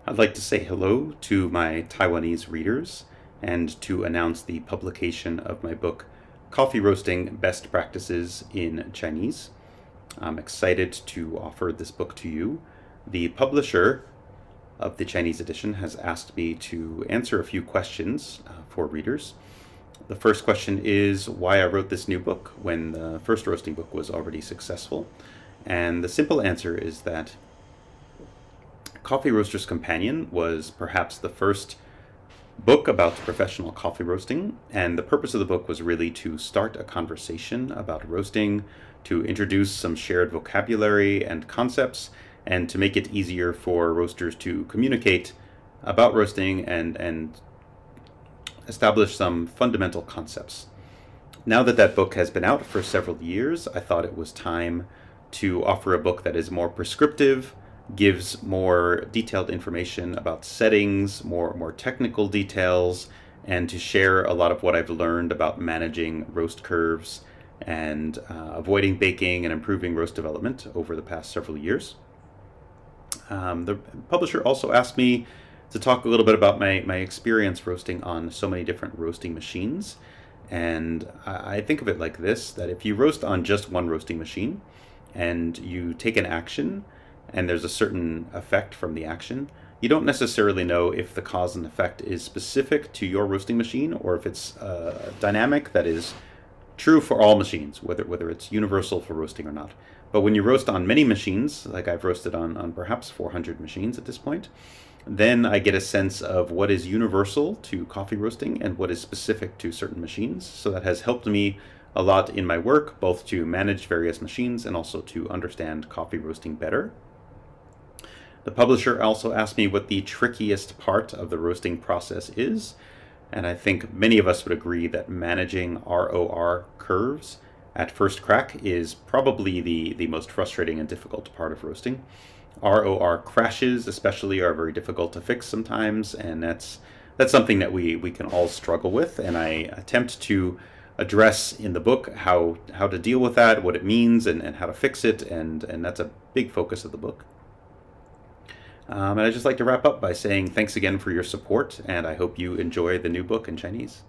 I'd like to say hello to my Taiwanese readers and to announce the publication of my book, Coffee Roasting Best Practices in Chinese. I'm excited to offer this book to you. The publisher of the Chinese edition has asked me to answer a few questions for readers. The first question is why I wrote this new book when the first roasting book was already successful. And the simple answer is that Coffee Roaster's Companion was perhaps the first book about professional coffee roasting, and the purpose of the book was really to start a conversation about roasting, to introduce some shared vocabulary and concepts, and to make it easier for roasters to communicate about roasting and establish some fundamental concepts. Now that that book has been out for several years, I thought it was time to offer a book that is more prescriptive, gives more detailed information about settings, more technical details, and to share a lot of what I've learned about managing roast curves and avoiding baking and improving roast development over the past several years. The publisher also asked me to talk a little bit about my experience roasting on so many different roasting machines. And I think of it like this, that if you roast on just one roasting machine and you take an action and there's a certain effect from the action, you don't necessarily know if the cause and effect is specific to your roasting machine or if it's a dynamic that is true for all machines, whether it's universal for roasting or not. But when you roast on many machines, like I've roasted on perhaps 400 machines at this point, then I get a sense of what is universal to coffee roasting and what is specific to certain machines. So that has helped me a lot in my work, both to manage various machines and also to understand coffee roasting better. The publisher also asked me what the trickiest part of the roasting process is, and I think many of us would agree that managing ROR curves at first crack is probably the most frustrating and difficult part of roasting. ROR crashes especially are very difficult to fix sometimes, and that's something that we can all struggle with, and I attempt to address in the book how to deal with that, what it means, and how to fix it, and that's a big focus of the book. And I'd just like to wrap up by saying thanks again for your support, and I hope you enjoy the new book in Chinese.